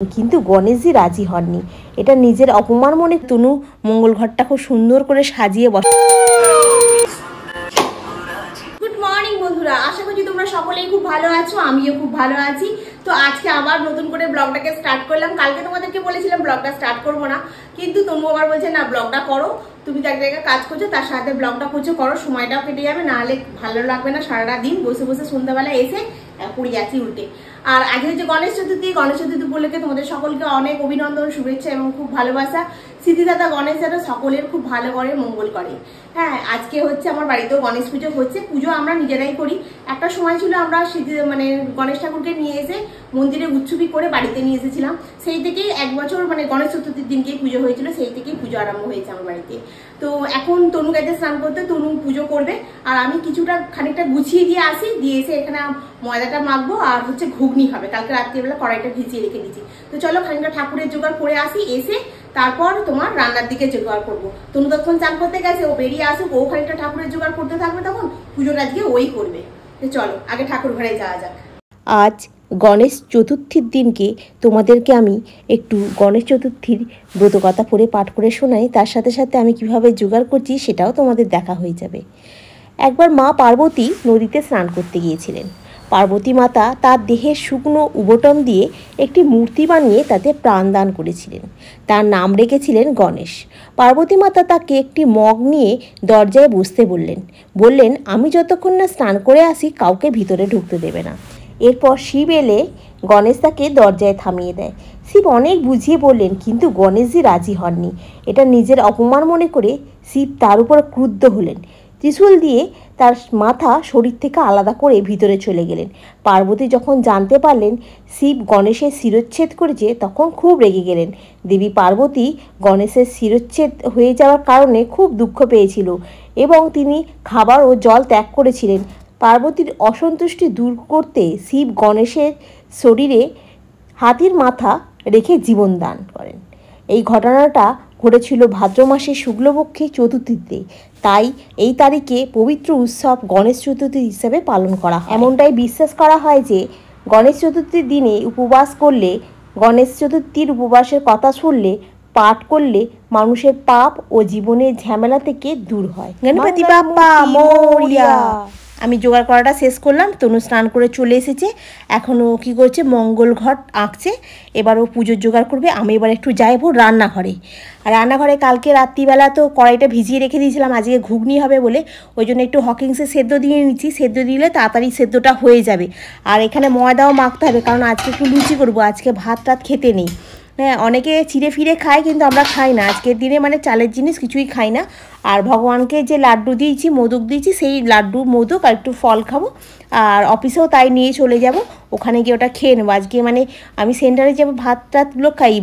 কিন্তু গণেশজি রাজি হননি। এটা নিজের অপমান মনে তনু মঙ্গল ঘরটা খুব সুন্দর করে সাজিয়ে বসে। গুড মর্নিং বন্ধুরা, আশা করছি তোমরা সকলেই খুব ভালো আছো, আমিও খুব ভালো আছি। তো আজকে আবার নতুন করে ব্লগটাকে স্টার্ট করলাম। কালকে তোমাদেরকে বলেছিলাম ব্লগটা স্টার্ট করবো না, কিন্তু তনু আবার বলছে না ব্লগটা করো, তুমি তো এক জায়গায় কাজ করছো, তার সাথে ব্লগটা করো, সময়টাও কেটে যাবে, নাহলে ভালো লাগবে না সারাটা দিন বসে বসে সন্ধ্যাবেলা এসে পড়ে যাচ্ছি উল্টে। আর আজকে হচ্ছে গণেশ চতুর্থী উপলক্ষে তোমাদের সকলকে অনেক অভিনন্দন, শুভেচ্ছা এবং খুব ভালোবাসা। সিদ্ধিদাতা গণেশ যেন সকলের খুব ভালো করে, মঙ্গল করে। হ্যাঁ, আজকে হচ্ছে আমার বাড়িতেও গণেশ পুজো হচ্ছে। পুজো আমরা নিজেরাই করি। একটা সময় ছিল আমরা গণেশ ঠাকুরকে নিয়ে এসে মন্দিরে উৎসবী করে বাড়িতে নিয়ে এসেছিলাম। সেই থেকেই এক বছর গণেশ চতুর্থীর দিনকেই পুজো হয়েছিল, সেই থেকেই পুজো আরম্ভ হয়েছে আমার বাড়িতে। তো এখন তনু গেছে স্নান করতে, তনু পুজো করবে, আর আমি খানিকটা গুছিয়ে দিয়ে আসি, দিয়ে এসে এখানে ময়দাটা মাখবো আর হচ্ছে ঘুগনি হবে। কালকে রাত্রিবেলা কড়াইটা ভিজিয়ে রেখে দিচ্ছি। তো চলো খানিকটা ঠাকুরের জোগাড় করে আসি, এসে তারপর তোমার রান্নার দিকে জোগাড় করবো। তনু তখন চান করতে গেছে, ও বেরিয়ে আসুক, ও খানিকটা ঠাকুরের জোগাড় করতে থাকবে, তখন পুজোটা আজকে ওই করবে। তো চলো আগে ঠাকুর ঘরে যাওয়া যাক। আজ গণেশ চতুর্থীর দিনকে তোমাদেরকে আমি একটু গণেশ চতুর্থীর ব্রতকথা পড়ে পাঠ করে শোনাই। তার সাথে সাথে আমি কিভাবে জোগাড় করছি সেটাও তোমাদের দেখা হয়ে যাবে। একবার মা পার্বতী নদীতে স্নান করতে গিয়েছিলেন। পার্বতী মাতা তার দেহের শুকনো উবটন দিয়ে একটি মূর্তি বানিয়ে তাতে প্রাণদান করেছিলেন। তার নাম রেখেছিলেন গণেশ। পার্বতী মাতা তাকে একটি মগ নিয়ে দরজায় বসতে বললেন আমি যতক্ষণ না স্নান করে আসি কাউকে ভিতরে ঢুকতে দেবে না। এরপর শিব এলে গণেশ তাকে দরজায় থামিয়ে দেয়। শিব অনেক বুঝিয়ে বললেন, কিন্তু গণেশজি রাজি হননি। এটা নিজের অপমান মনে করে শিব তার উপর ক্রুদ্ধ হলেন। ত্রিশূল দিয়ে তার মাথা শরীর থেকে আলাদা করে ভিতরে চলে গেলেন। পার্বতী যখন জানতে পারলেন শিব গণেশের শিরচ্ছেদ করেছে, তখন খুব রেগে গেলেন। দেবী পার্বতী গণেশের শিরচ্ছেদ হয়ে যাওয়ার কারণে খুব দুঃখ পেয়েছিল এবং তিনি খাবার ও জল ত্যাগ করেছিলেন। পার্বতীর অসন্তুষ্টি দূর করতে শিব গণেশের শরীরে হাতির মাথা রেখে জীবন দান করেন। এই ঘটনাটা ঘটেছিল ভাদ্র মাসের শুক্লপক্ষে চতুর্থীতে, তাই এই তারিখে পবিত্র উৎসব গণেশ চতুর্থী হিসেবে পালন করা হয়। এমনটাই বিশ্বাস করা হয় যে গণেশ চতুর্থীর দিনে উপবাস করলে, গণেশ চতুর্থীর উপবাসের কথা শুনলে, পাঠ করলে মানুষের পাপ ও জীবনের ঝামেলা থেকে দূর হয়। গণপতি বাপ্পা মোরিয়া। আমি জোগাড় করাটা শেষ করলাম। তনু স্নান করে চলে এসেছে, এখনও কী করছে, মঙ্গল ঘট আঁকছে। এবার ও পুজোর জোগাড় করবে। আমি এবার একটু যাইবো রান্নাঘরে। আর রান্নাঘরে কালকে রাত্রিবেলা তো কড়াইটা ভিজিয়ে রেখে দিয়েছিলাম, আজকে ঘুগনি হবে বলে, ওই জন্য একটু হকিংসে সেদ্ধ দিয়ে নিচ্ছি। সেদ্ধ দিলে তাড়াতাড়ি সেদ্ধটা হয়ে যাবে। আর এখানে ময়দাও মাখতে হবে, কারণ আজকে একটু লুচি করবো, আজকে ভাত টাত খেতে নেই। হ্যাঁ, অনেকে চিড়ে ফিরে খায়, কিন্তু আমরা খাই না আজকের দিনে, চালের জিনিস কিছুই খাই না। আর ভগবানকে যে লাড্ডু দিয়েছি, মোদক দিয়েছি, সেই লাড্ডু মোদক আর একটু ফল খাবো। আর অফিসেও তাই নিয়ে চলে যাব, ওখানে গিয়ে ওটা খেয়ে নেবো। আজকে আমি সেন্টারে যে ভাত টাতগুলো খাই,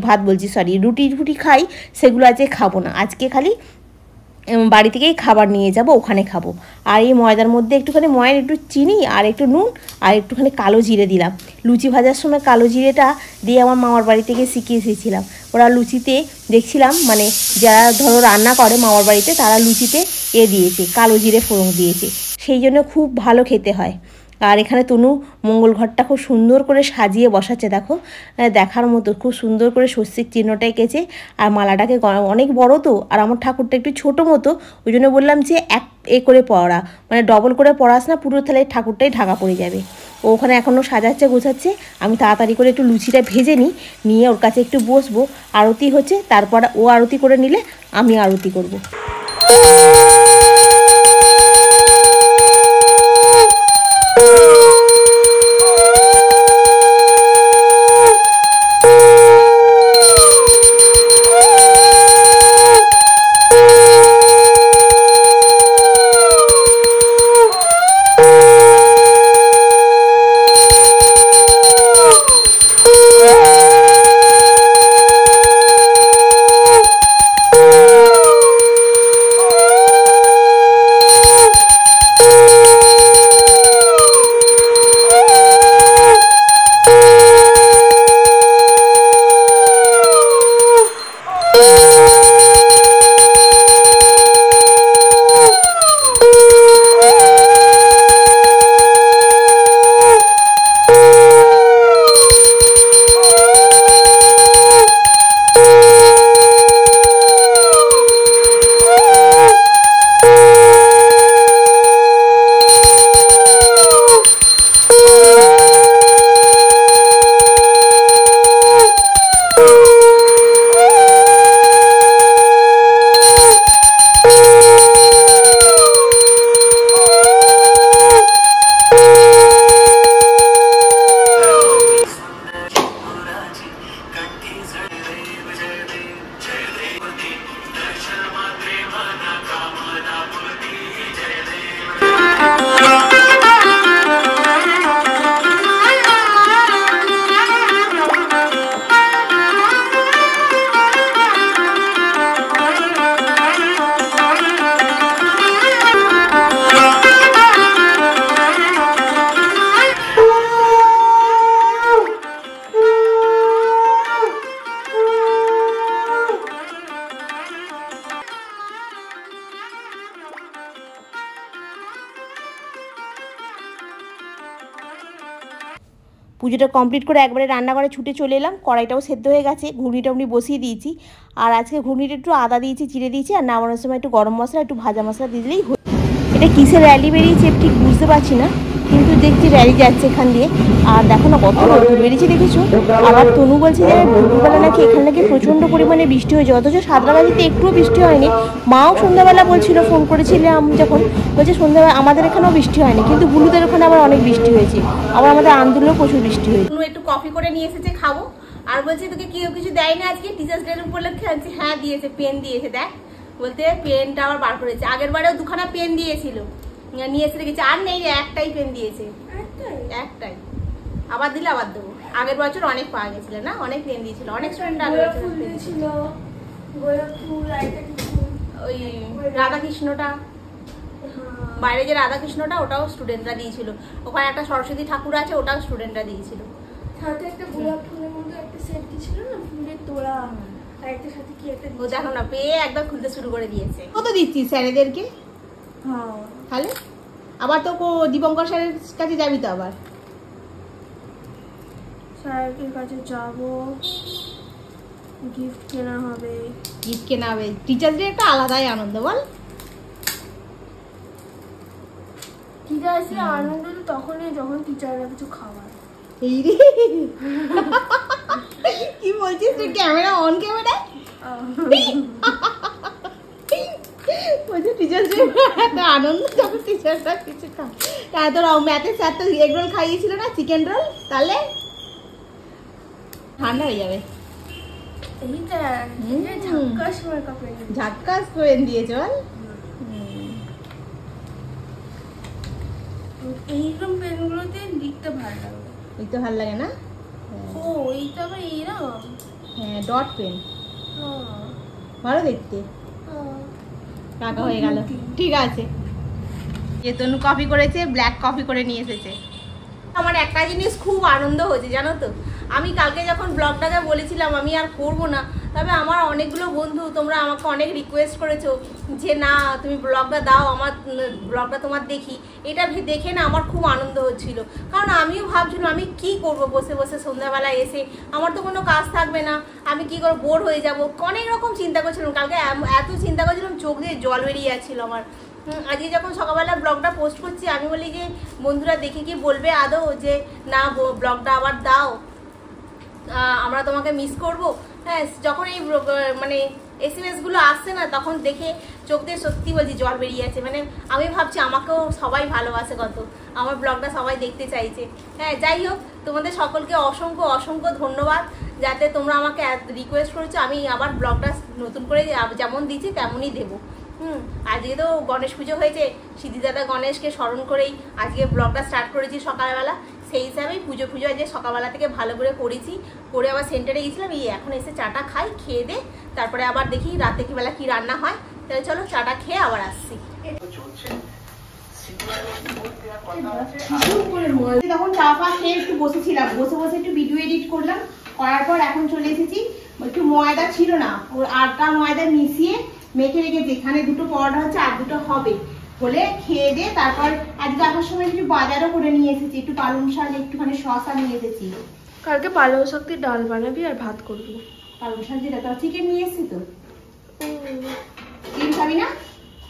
রুটি খাই, সেগুলো আজকে খাবো না। আজকে খালি বাড়ি থেকেই খাবার নিয়ে যাব, ওখানে খাবো। আর এই ময়দার মধ্যে একটুখানি ময়দার একটু চিনি আর একটু নুন আর একটুখানি কালো জিরে দিলাম। লুচি ভাজার সময় কালো জিরেটা দিয়ে আমার মামার বাড়ি থেকে শিখিয়ে এসেছিলাম। ওরা লুচিতে দেখছিলাম, যারা ধরো রান্না করে মামার বাড়িতে, তারা লুচিতে দিয়েছে, কালো জিরে ফোড়ন দিয়েছে, সেই জন্য খুব ভালো খেতে হয়। আর এখানে তনু মঙ্গল ঘরটা খুব সুন্দর করে সাজিয়ে বসাচ্ছে, দেখো, দেখার মতো খুব সুন্দর করে স্বস্তিক চিহ্নটা এঁকেছে। আর মালাটাকে অনেক বড় তো, আর আমার ঠাকুরটা একটু ছোটো মতো, ওই জন্য বললাম যে করে পড়া, ডবল করে পড়াস না, পুরো তাহলে ঠাকুরটাই ঢাকা পড়ে যাবে। ও ওখানে এখনও সাজাচ্ছে, গোছাচ্ছে। আমি তাড়াতাড়ি করে একটু লুচিটা ভেজে নিয়ে ওর কাছে একটু বসবো। আরতি হচ্ছে, তারপর ও আরতি করে নিলে আমি আরতি করবো। পুজোটা কমপ্লিট করে একবারে রান্নাঘরে ছুটে চলে এলাম। কড়াইটাও সেদ্ধ হয়ে গেছে, ঘুগনিটা আমি বসিয়ে দিয়েছি। আর আজকে ঘুগনিটা একটু আদা দিয়েছি, জিরে দিয়েছি, আর নামানোর সময় একটু গরম মশলা একটু ভাজা মশলা দিলেই হয়। এটা কিসের র্যালি বেরিয়েছে ঠিক বুঝতে পারছি না, কিন্তু দেখছি র্যালি যাচ্ছে এখান দিয়ে। আর দেখো না কত রোদ বেরিয়েছে দেখেছো। আবার তনু বলছে যে দুপুরবেলা নাকি এখানে নাকি প্রচণ্ড পরিমাণে বৃষ্টি হয়েছে, অথচ সাঁতরাগাছিতে একটুও বৃষ্টি হয়নি। মাও সন্ধ্যাবেলা বলছিল, ফোন করেছিলাম যখন, বলছে সন্ধ্যাবেলা আমাদের এখানেও বৃষ্টি হয়নি, কিন্তু বুলুদের ওখানে আবার অনেক বৃষ্টি হয়েছে, আবার আমাদের আন্দুলেও প্রচুর বৃষ্টি হয়েছে। একটু কফি করে নিয়ে এসেছে, খাবো। আর বলছে তোকে কেউ কিছু দেয়নি আজকে টিচার্স ডে উপলক্ষে? আনছি, হ্যাঁ দিয়েছে, পেন দিয়েছে। দেখ বলতে পেনটা আবার বার করেছে, আগের বারেও দুখানা পেন দিয়েছিল, নিয়ে এসে রেখেছে। আর নেই, একটাই পেন দিয়েছে, একটাই। আবার দিলে আবার দেবো। আগের বছর অনেক পাওয়া গেছিল না, অনেক পেন দিয়েছিল, অনেক স্টুডেন্ট দিয়েছিল। ওই রাধাকৃষ্ণটা, বাইরে যে রাধাকৃষ্ণটা, ওটাও স্টুডেন্টরা দিয়েছিল। ওখানে একটা সরস্বতী ঠাকুর আছে, ওটাও স্টুডেন্টরা দিয়েছিল। সাথে একটা গোলাপ ফুলের মতো একটা সেট ছিল না, ফুলের তোড়া, আর একটা সাথে কি একটা ও দেখো না পেয়ে একবার খুলতে শুরু করে দিয়েছে। কত দিচ্ছিস স্যারেদেরকে? হ্যাঁ, তাহলে আবার তো দীপঙ্কর স্যারের কাছে যাবি তো? আবার স্যারের কাছে যাব, গিফট কেনা হবে। গিফট কেনা হবে, টিচার্স ডে একটা আলাদাই আনন্দ, বল? টিচার্স ডে আনন্দ তো তখনই যখন টিচাররা কিছু খাওয়ায়। এই রে কি বলছিস তুই? ক্যামেরা অন, ক্যামেরা বলছে টিচার্স ডে আনন্দ যখন টিচাররা কিছু খায়। তাই তোর ম্যাথের স্যার তো এগ রোল খাইয়েছিল না, চিকেন রোল, তাহলে ঠান্ডা হয়ে যাবে। এইটা ঝাক্কাস মার্কা পেন, ঝাক্কাস পেন দিয়েছে, বল? এইরকম পেনগুলোতে লিখতে ভালো লাগে। লিখতে ভালো লাগে না? ও এইটা আবার এইরকম, হ্যাঁ ডট পেন, ভালো দেখতে। টাকা হয়ে গেল, ঠিক আছে। যে তনু কফি করেছে, ব্ল্যাক কফি করে নিয়ে এসেছে। আমার একটা জিনিস খুব আনন্দ হয়েছে জানো তো, আমি কালকে যখন ব্লগটাকে বলেছিলাম আমি আর করবো না, তবে আমার অনেকগুলো বন্ধু তোমরা আমাকে অনেক রিকোয়েস্ট করেছো যে না তুমি ব্লগটা দাও, আমার ব্লগটা তোমার দেখি। এটা দেখে না আমার খুব আনন্দ হচ্ছিল, কারণ আমিও ভাবছিলাম আমি কি করব বসে বসে সন্ধ্যাবেলায় এসে, আমার তো কোনো কাজ থাকবে না, আমি কি করে বোর হয়ে যাব, অনেক রকম চিন্তা করছিলাম। কালকে এত চিন্তা করছিলাম, চোখ দিয়ে জল বেরিয়ে যাচ্ছিল আমার। আজকে যখন সকালবেলা ব্লগটা পোস্ট করছি, আমি বলি যে বন্ধুরা দেখে কি বলবে আদৌ যে না ব্লগটা আবার দাও, আমরা তোমাকে মিস করব। হ্যাঁ, যখন এই মানে SMS-গুলো আসছে না, তখন দেখে চোখ দিয়ে সত্যি বলছি জল বেরিয়ে যাচ্ছে। মানে আমি ভাবছি আমাকেও সবাই ভালোবাসে, কত আমার ব্লগটা সবাই দেখতে চাইছে। হ্যাঁ, যাই হোক, তোমাদের সকলকে অসংখ্য অসংখ্য ধন্যবাদ, যাতে তোমরা আমাকে রিকোয়েস্ট করেছো আমি আবার ব্লগটা নতুন করে যেমন দিচ্ছি তেমনই দেবো। আজকে তো গণেশ পুজো হয়েছে, সিদ্ধিদাদা গণেশকে স্মরণ করেই আজকে ব্লগটা স্টার্ট করেছি সকালবেলা। সেই হিসাবেই পুজো আজকে সকালবেলা থেকে ভালো করে করেছি, করে আবার সেন্টারে গেছিলাম। এই এখন এসে চাটা খাই, খেয়ে দে তারপরে আবার দেখি রাতে কি বেলা কি রান্না হয়। তাহলে চলো চাটা খেয়ে আবার আসছি। তখন চা ফা খেয়ে একটু বসেছিলাম, বসে বসে একটু ভিডিও এডিট করলাম, করার পর এখন চলে এসেছি। একটু ময়দা ছিল না, ওর আটা ময়দা মিশিয়ে মেখে রেখেছি, এখানে দুটো পরোটা হচ্ছে, আর দুটো হবে, হলে খেয়ে দে। তারপর আজকে আসার সময় একটু বাজারও করে নিয়ে এসেছি, একটু পালং শাক, একটুখানি শসা নিয়ে এসেছি। কালকে পালং শাক দিয়ে ডাল বানাবি আর ভাত করবি? পালং শাক যেটা, তো চিকেন নিয়ে এসেছি তো। চিকেন খাবি না?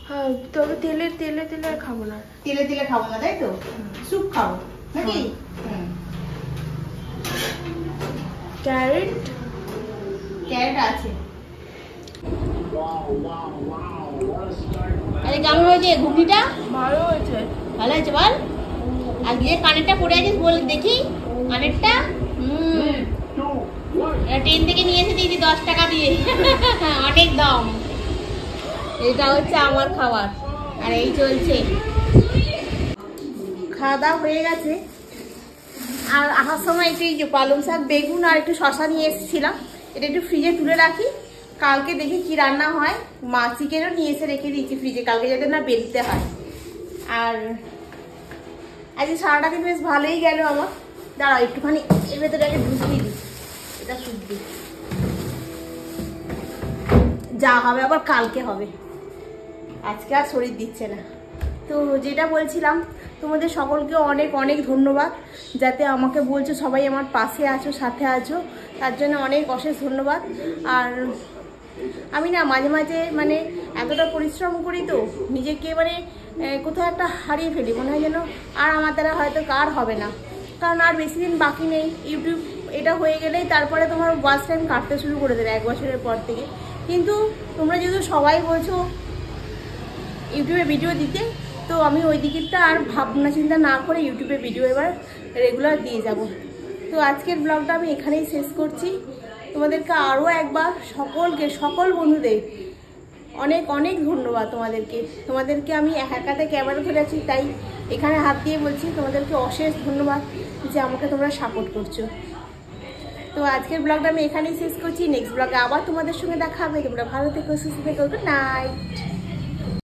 হ্যাঁ, তবে তেলে আর খাবো না। তেলে খাবো না, তাই তো? স্যুপ খাবো নাকি? ক্যারেট আছে। আরে কেমন হয়েছে ঘুগনিটা? ভালো হয়েছে। ভালো হয়েছে বল। আর যে কানেরটা পরে আছিস বল দেখি, কানেরটা ট্রেন থেকে নিয়ে এসে দিয়েছি 10 টাকা দিয়ে, অনেক দাম। এটা হচ্ছে আমার খাবার, আর এই চলছে। খাওয়া দাওয়া হয়ে গেছে, আর আসার সময় একটু পালং শাক, বেগুন আর একটু শশা নিয়ে এসেছিলাম, এটা একটু ফ্রিজে তুলে রাখি, কালকে দেখি কি রান্না হয়। মাছ চিকেনও নিয়ে এসে রেখে দিয়েছি ফ্রিজে, কালকে যাতে না বেলতে হয়। আর আজকে সারাটা দিন বেশ ভালোই গেল আমার। দাঁড়াও একটুখানি এর ভেতরে আগে ঢুকিয়ে দিই, এটা শুদ্ধি, যা হবে আবার কালকে হবে, আজকে আর শরীর দিচ্ছে না। তো যেটা বলছিলাম, তোমাদের সকলকে অনেক অনেক ধন্যবাদ, যাতে আমাকে বলছো সবাই আমার পাশে আছো, সাথে আছো, তার জন্য অনেক অশেষ ধন্যবাদ। আর আমি না মাঝে মাঝে মানে এতটা পরিশ্রম করি তো নিজেকে মানে কোথাও একটা হারিয়ে ফেলি, মনে হয় যেন আর আমার দ্বারা হয়তো কার হবে না, কারণ আর বেশি দিন বাকি নেই। ইউটিউব এটা হয়ে গেলেই তারপরে তোমার ওয়াচ টাইম কাটতে শুরু করে দেবে 1 বছরের পর থেকে। কিন্তু তোমরা যেহেতু সবাই বলছো ইউটিউবে ভিডিও দিতে, তো আমি ওই দিকটা আর ভাবনা চিন্তা না করে ইউটিউবে ভিডিও এবার রেগুলার দিয়ে যাব। তো আজকের ব্লগটা আমি এখানেই শেষ করছি। তোমাদেরকে আরও একবার সকল বন্ধুদের অনেক অনেক ধন্যবাদ। তোমাদেরকে আমি একাতে ক্যামেরা ধরে আছি, তাই এখানে হাত দিয়ে বলছি তোমাদেরকে অশেষ ধন্যবাদ যে আমাকে তোমরা সাপোর্ট করছো। তো আজকের ব্লগটা আমি এখানেই শেষ করছি। নেক্সট ব্লগে আবার তোমাদের সঙ্গে দেখা হবে। তোমরা ভালো থেকো, সুস্থ থেকো। Good night.